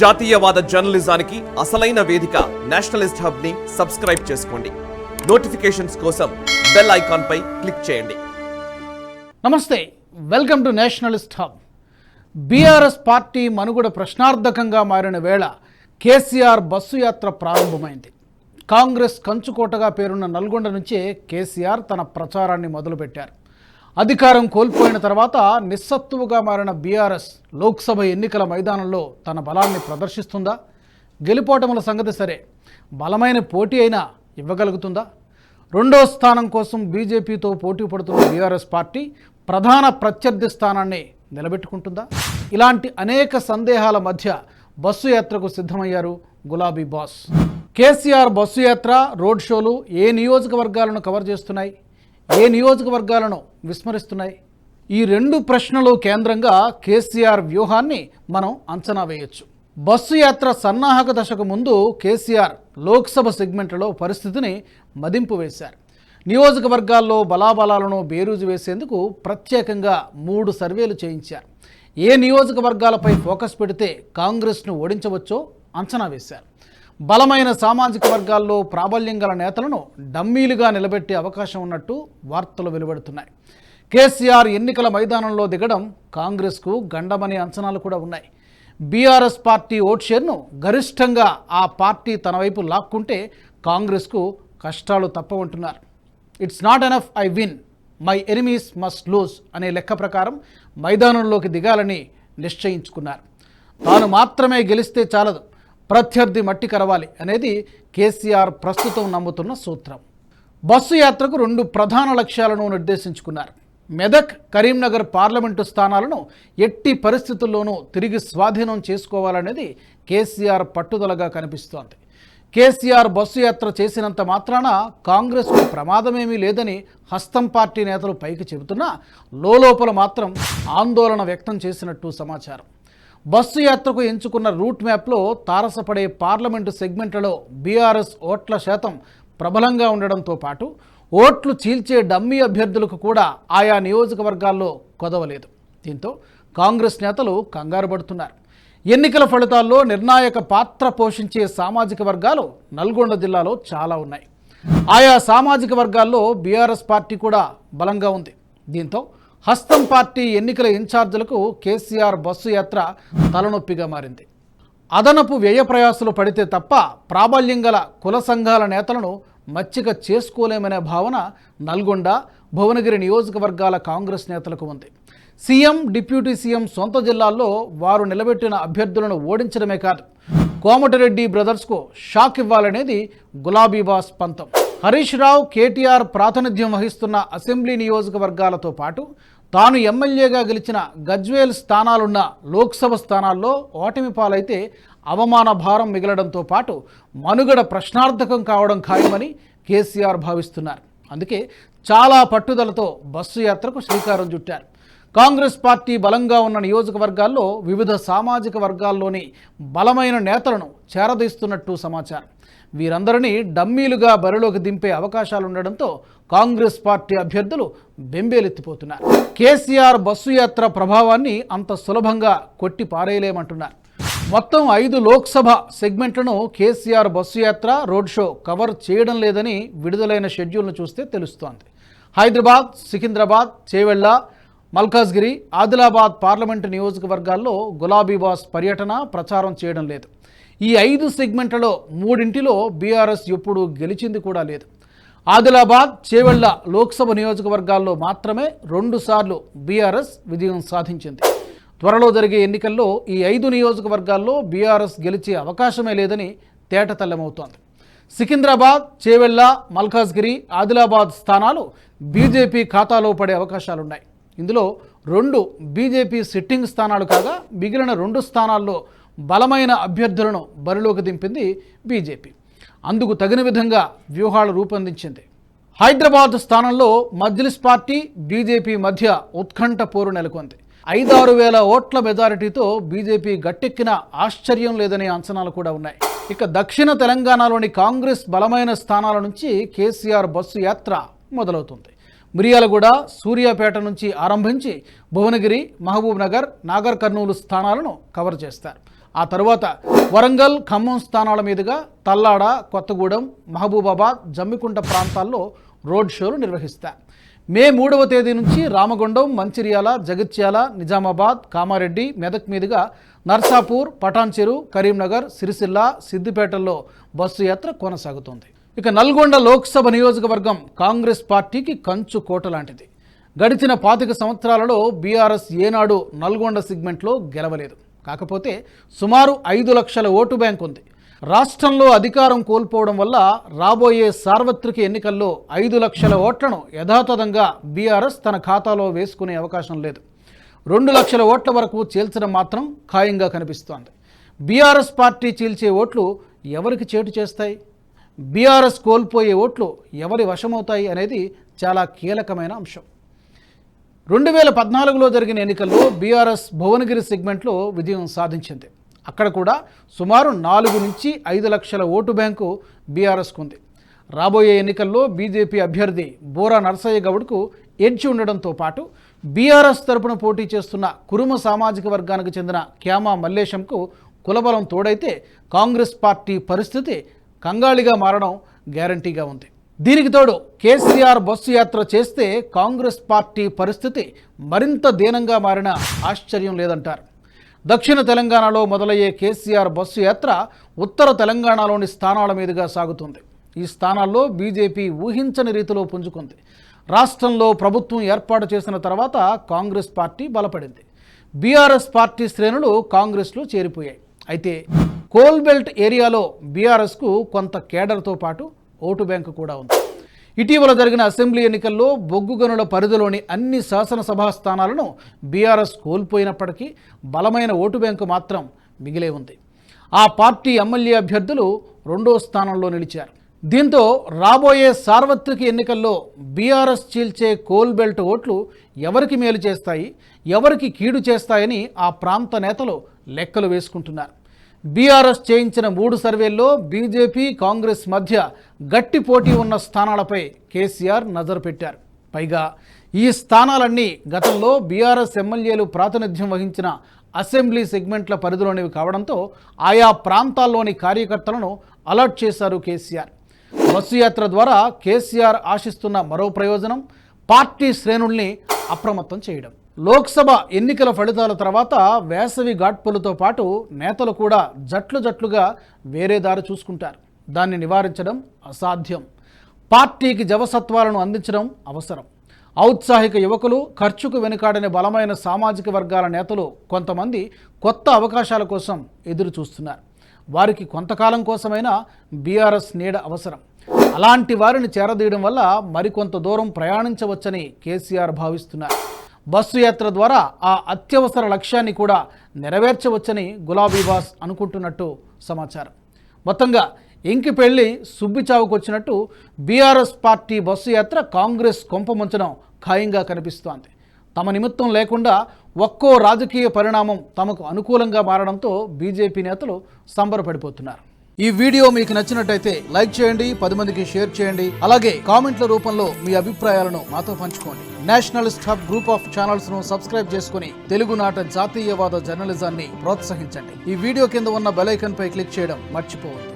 జాతీయవాద జర్నలిజానికి అసలైన వేదిక నేషనలిస్ట్ హబ్ ని సబ్స్క్రైబ్ చేసుకోండి. నోటిఫికేషన్స్ కోసం బెల్ ఐకాన్ పై క్లిక్ చేయండి. నమస్తే, welcome to Nationalist hub. BRS party మనుగడ ప్రశ్నార్థకంగా మారిన వేళ కేసీఆర్ బస్సు యాత్ర ప్రారంభమైంది. కాంగ్రెస్ కంచుకోటగా పేరున్న నల్గొండ నుంచే కేసీఆర్ తన ప్రచారాన్ని మొదలుపెట్టారు. అధికారం కోల్పోయిన తర్వాత నిస్సత్తువుగా మారిన బీఆర్ఎస్ లోక్సభ ఎన్నికల మైదానంలో తన బలాన్ని ప్రదర్శిస్తుందా? గెలుపోటముల సంగతి సరే, బలమైన పోటీ అయినా ఇవ్వగలుగుతుందా? రెండో స్థానం కోసం బీజేపీతో పోటీ పడుతున్న బీఆర్ఎస్ పార్టీ ప్రధాన ప్రత్యర్థి స్థానాన్ని నిలబెట్టుకుంటుందా? ఇలాంటి అనేక సందేహాల మధ్య బస్సు యాత్రకు సిద్ధమయ్యారు గులాబీ బాస్. కేసీఆర్ బస్సు యాత్ర, రోడ్ షోలు ఏ నియోజకవర్గాలను కవర్ చేస్తున్నాయి, ఏ నియోజకవర్గాలను విస్మరిస్తున్నాయి? ఈ రెండు ప్రశ్నలు కేంద్రంగా కేసీఆర్ వ్యూహాన్ని మనం అంచనా వేయొచ్చు. బస్సు యాత్ర సన్నాహక దశకు ముందు కేసీఆర్ లోక్సభ సెగ్మెంట్లో పరిస్థితిని మదింపు వేశారు. నియోజకవర్గాల్లో బలాబలాలను బేరీజు వేసేందుకు ప్రత్యేకంగా 3 సర్వేలు చేయించారు. ఏ నియోజకవర్గాలపై ఫోకస్ పెడితే కాంగ్రెస్ను ఓడించవచ్చో అంచనా వేశారు. బలమైన సామాజిక వర్గాల్లో ప్రాబల్యం గల నేతలను డమ్మీలుగా నిలబెట్టే అవకాశం ఉన్నట్టు వార్తలు వెలువడుతున్నాయి. కేసీఆర్ ఎన్నికల మైదానంలో దిగడం కాంగ్రెస్కు గండమనే అంచనాలు కూడా ఉన్నాయి. బీఆర్ఎస్ పార్టీ ఓట్ షేర్ను గరిష్టంగా ఆ పార్టీ తన వైపు లాక్కుంటే కాంగ్రెస్కు కష్టాలు తప్పవంటున్నారు. It's not enough I win, my enemies must lose అనే లెక్క ప్రకారం మైదానంలోకి దిగాలని నిశ్చయించుకున్నారు. తాను మాత్రమే గెలిస్తే చాలదు, ప్రత్యర్థి మట్టి కరవాలి అనేది కేసీఆర్ ప్రస్తుతం నమ్ముతున్న సూత్రం. బస్సు యాత్రకు 2 ప్రధాన లక్ష్యాలను నిర్దేశించుకున్నారు. మెదక్, కరీంనగర్ పార్లమెంటు స్థానాలను ఎట్టి పరిస్థితుల్లోనూ తిరిగి స్వాధీనం చేసుకోవాలనేది కేసీఆర్ పట్టుదలగా కనిపిస్తోంది. కేసీఆర్ బస్సు యాత్ర చేసినంత మాత్రాన కాంగ్రెస్కు ప్రమాదమేమీ లేదని హస్తం పార్టీ నేతలు పైకి చెబుతున్నా లోపల మాత్రం ఆందోళన వ్యక్తం చేసినట్టు సమాచారం. బస్సు యాత్రకు ఎంచుకున్న రూట్ మ్యాప్లో తారసపడే పార్లమెంటు సెగ్మెంట్లలో బీఆర్ఎస్ ఓట్ల శాతం ప్రబలంగా ఉండడంతో పాటు ఓట్లు చీల్చే డమ్మీ అభ్యర్థులకు కూడా ఆయా నియోజకవర్గాల్లో కొదవలేదు. దీంతో కాంగ్రెస్ నేతలు కంగారు పడుతున్నారు. ఎన్నికల ఫలితాల్లో నిర్ణాయక పాత్ర పోషించే సామాజిక వర్గాలు నల్గొండ జిల్లాలో చాలా ఉన్నాయి. ఆయా సామాజిక వర్గాల్లో బీఆర్ఎస్ పార్టీ కూడా బలంగా ఉంది. దీంతో హస్తం పార్టీ ఎన్నికల ఇన్ఛార్జీలకు కేసీఆర్ బస్సు యాత్ర తలనొప్పిగా మారింది. అదనపు వ్యయ ప్రయాసాలు పడితే తప్ప ప్రాబల్యం గల కుల సంఘాల నేతలను మచ్చిక చేసుకోలేమనే భావన నల్గొండ, భువనగిరి నియోజకవర్గాల కాంగ్రెస్ నేతలకు ఉంది. సీఎం, డిప్యూటీ సీఎం సొంత జిల్లాల్లో వారు నిలబెట్టిన అభ్యర్థులను ఓడించడమే కాదు, కోమటిరెడ్డి బ్రదర్స్కు షాక్ ఇవ్వాలనేది గులాబీ బాస్ పంతం. హరీష్ రావు, కేటీఆర్ ప్రాతినిధ్యం వహిస్తున్న అసెంబ్లీ నియోజకవర్గాలతో పాటు తాను ఎమ్మెల్యేగా గెలిచిన గజ్వేల్ స్థానాలున్న లోక్సభ స్థానాల్లో ఓటమి పాలైతే అవమాన భారం మిగలడంతో పాటు మనుగడ ప్రశ్నార్థకం కావడం ఖాయమని కేసీఆర్ భావిస్తున్నారు. అందుకే చాలా పట్టుదలతో బస్సు యాత్రకు శ్రీకారం చుట్టారు. కాంగ్రెస్ పార్టీ బలంగా ఉన్న నియోజకవర్గాల్లో వివిధ సామాజిక వర్గాల్లోని బలమైన నేతలను చేరదీస్తున్నట్టు సమాచారం. వీరందరినీ డమ్మీలుగా బరిలోకి దింపే అవకాశాలుండడంతో కాంగ్రెస్ పార్టీ అభ్యర్థులు బెంబేలెత్తిపోతున్నారు. కేసీఆర్ బస్సు యాత్ర ప్రభావాన్ని అంత సులభంగా కొట్టి పారేయలేమంటున్నారు. మొత్తం 5 లోక్సభ సెగ్మెంట్లను కేసీఆర్ బస్సు యాత్ర, రోడ్ షో కవర్ చేయడం లేదని విడుదలైన షెడ్యూల్ను చూస్తే తెలుస్తోంది. హైదరాబాద్, సికింద్రాబాద్, చేవెళ్ల, మల్కాజ్గిరి, ఆదిలాబాద్ పార్లమెంటు నియోజకవర్గాల్లో గులాబీ బాస్ పర్యటన, ప్రచారం చేయడం లేదు. ఈ 5 సెగ్మెంట్లలో 3 బీఆర్ఎస్ ఎప్పుడు గెలిచింది కూడా లేదు. ఆదిలాబాద్, చేవెళ్ల లోక్సభ నియోజకవర్గాల్లో మాత్రమే 2 సార్లు బీఆర్ఎస్ విజయం సాధించింది. త్వరలో జరిగే ఎన్నికల్లో ఈ 5 నియోజకవర్గాల్లో బీఆర్ఎస్ గెలిచే అవకాశమే లేదని తేటతెల్లమవుతోంది. సికింద్రాబాద్, చేవెళ్ల, మల్కాజ్గిరి, ఆదిలాబాద్ స్థానాలు బీజేపీ ఖాతాలో పడే అవకాశాలున్నాయి. ఇందులో 2 బీజేపీ సిట్టింగ్ స్థానాలు కాగా మిగిలిన 2 స్థానాల్లో బలమైన అభ్యర్థులను బరిలోకి దింపింది బీజేపీ. అందుకు తగిన విధంగా వ్యూహాలు రూపొందించింది. హైదరాబాద్ స్థానంలో మజ్లిస్ పార్టీ, బీజేపీ మధ్య ఉత్కంఠ పోరు నెలకొంది. 5-6 వేల ఓట్ల మెజారిటీతో బీజేపీ గట్టెక్కిన ఆశ్చర్యం లేదనే అంచనాలు కూడా ఉన్నాయి. ఇక దక్షిణ తెలంగాణలోని కాంగ్రెస్ బలమైన స్థానాల నుంచి కేసీఆర్ బస్సు యాత్ర మొదలవుతుంది. మిర్యాలగూడ, సూర్యాపేట నుంచి ఆరంభించి భువనగిరి, మహబూబ్ నగర్, నాగర్ కర్నూలు స్థానాలను కవర్ చేస్తారు. ఆ తరువాత వరంగల్, ఖమ్మం స్థానాల మీదుగా తల్లాడ, కొత్తగూడెం, మహబూబాబాద్, జమ్మికుంట ప్రాంతాల్లో రోడ్ షోలు నిర్వహిస్తారు. మే 3వ తేదీ నుంచి రామగుండం, మంచిర్యాల, జగిత్యాల, నిజామాబాద్, కామారెడ్డి, మెదక్ మీదుగా నర్సాపూర్, పటాన్చెరు, కరీంనగర్, సిరిసిల్ల, సిద్దిపేటల్లో బస్సు యాత్ర కొనసాగుతోంది. ఇక నల్గొండ లోక్సభ నియోజకవర్గం కాంగ్రెస్ పార్టీకి కంచు కోట లాంటిది. గడిచిన 25 సంవత్సరాలలో బీఆర్ఎస్ ఏనాడు నల్గొండ సెగ్మెంట్లో గెలవలేదు. కాకపోతే సుమారు 5 లక్షల ఓటు బ్యాంక్ ఉంది. రాష్ట్రంలో అధికారం కోల్పోవడం వల్ల రాబోయే సార్వత్రిక ఎన్నికల్లో 5 లక్షల ఓట్లను యథాతథంగా బీఆర్ఎస్ తన ఖాతాలో వేసుకునే అవకాశం లేదు. 2 లక్షల ఓట్ల వరకు చీల్చడం మాత్రం ఖాయంగా కనిపిస్తోంది. బీఆర్ఎస్ పార్టీ చీల్చే ఓట్లు ఎవరికి చేటు చేస్తాయి, బీఆర్ఎస్ కోల్పోయే ఓట్లు ఎవరి వశమవుతాయి అనేది చాలా కీలకమైన అంశం. 2014లో జరిగిన ఎన్నికల్లో బీఆర్ఎస్ భువనగిరి సెగ్మెంట్లో విజయం సాధించింది. అక్కడ కూడా సుమారు 4 నుంచి 5 లక్షల ఓటు బ్యాంకు బీఆర్ఎస్కు ఉంది. రాబోయే ఎన్నికల్లో బీజేపీ అభ్యర్థి బోరా నర్సయ్య గౌడ్కు ఎడ్జ్ ఉండడంతో పాటు బీఆర్ఎస్ తరపున పోటీ చేస్తున్న కురుమ సామాజిక వర్గానికి చెందిన క్యామా మల్లేశంకు కులబలం తోడైతే కాంగ్రెస్ పార్టీ పరిస్థితి కంగాళిగా మారడం గ్యారంటీగా ఉంది. దీనికి తోడు కేసీఆర్ బస్సు యాత్ర చేస్తే కాంగ్రెస్ పార్టీ పరిస్థితి మరింత దీనంగా మారిన ఆశ్చర్యం లేదంటారు. దక్షిణ తెలంగాణలో మొదలయ్యే కేసీఆర్ బస్సు యాత్ర ఉత్తర తెలంగాణలోని స్థానాల మీదుగా సాగుతుంది. ఈ స్థానాల్లో బీజేపీ ఊహించని రీతిలో పుంజుకుంది. రాష్ట్రంలో ప్రభుత్వం ఏర్పాటు చేసిన తర్వాత కాంగ్రెస్ పార్టీ బలపడింది. బీఆర్ఎస్ పార్టీ శ్రేణులు కాంగ్రెస్లో చేరిపోయాయి. అయితే కోల్బెల్ట్ ఏరియాలో బీఆర్ఎస్కు కొంత కేడర్తో పాటు ఓటు బ్యాంకు కూడా ఉంది. ఇటీవల జరిగిన అసెంబ్లీ ఎన్నికల్లో బొగ్గు గనుల పరిధిలోని అన్ని శాసనసభా స్థానాలను బీఆర్ఎస్ కోల్పోయినప్పటికీ బలమైన ఓటు బ్యాంకు మాత్రం మిగిలే ఉంది. ఆ పార్టీ ఎమ్మెల్యే అభ్యర్థులు 2వ స్థానంలో నిలిచారు. దీంతో రాబోయే సార్వత్రిక ఎన్నికల్లో బీఆర్ఎస్ చీల్చే కోల్బెల్ట్ ఓట్లు ఎవరికి మేలు చేస్తాయి, ఎవరికి కీడు చేస్తాయని ఆ ప్రాంత నేతలు లెక్కలు వేసుకుంటున్నారు. బీఆర్ఎస్ చేయించిన 3 సర్వేల్లో బీజేపీ, కాంగ్రెస్ మధ్య గట్టి పోటీ ఉన్న స్థానాలపై కేసీఆర్ నజరు పెట్టారు. పైగా ఈ స్థానాలన్నీ గతంలో బీఆర్ఎస్ ఎమ్మెల్యేలు ప్రాతినిధ్యం వహించిన అసెంబ్లీ సెగ్మెంట్ల పరిధిలోనివి కావడంతో ఆయా ప్రాంతాల్లోని కార్యకర్తలను అలర్ట్ చేశారు కేసీఆర్. బస్సు యాత్ర ద్వారా కేసీఆర్ ఆశిస్తున్న మరో ప్రయోజనం పార్టీ శ్రేణుల్ని అప్రమత్తం చేయడం. లోక్సభ ఎన్నికల ఫలితాల తర్వాత వేసవి ఘాట్పులతో పాటు నేతలు కూడా జట్లుగా వేరే దారి చూసుకుంటారు. దాన్ని నివారించడం అసాధ్యం. పార్టీకి జవసత్వాలను అందించడం అవసరం. ఔత్సాహిక యువకులు, ఖర్చుకు వెనుకాడని బలమైన సామాజిక వర్గాల నేతలు కొంతమంది కొత్త అవకాశాల కోసం ఎదురు చూస్తున్నారు. వారికి కొంతకాలం కోసమైనా బీఆర్ఎస్ నీడ అవసరం. అలాంటి వారిని చేరదీయడం వల్ల మరికొంత దూరం ప్రయాణించవచ్చని కేసీఆర్ భావిస్తున్నారు. బస్సు యాత్ర ద్వారా ఆ అత్యవసర లక్ష్యాన్ని కూడా నెరవేర్చవచ్చని గులాబీ బాస్ అనుకుంటున్నట్టు సమాచారం. మొత్తంగా ఇంకి పెళ్లి సుబ్బిచావుకు వచ్చినట్టు బీఆర్ఎస్ పార్టీ బస్సు యాత్ర కాంగ్రెస్ కొంపముంచడం ఖాయంగా కనిపిస్తోంది. తమ నిమిత్తం లేకుండా ఒక్కో రాజకీయ పరిణామం తమకు అనుకూలంగా మారడంతో బీజేపీ నేతలు సంబరపడిపోతున్నారు. ఈ వీడియో మీకు నచ్చినట్టయితే లైక్ చేయండి, 10 మందికి షేర్ చేయండి. అలాగే కామెంట్ల రూపంలో మీ అభిప్రాయాలను మాతో పంచుకోండి. Nationalist hub group of channels ను సబ్స్క్రైబ్ చేసుకుని తెలుగునాట జాతీయవాద జర్నలిజాన్ని ప్రోత్సహించండి. ఈ వీడియో కింద ఉన్న బెల్ ఐకాన్ పై క్లిక్ చేయడం మర్చిపోవద్దు.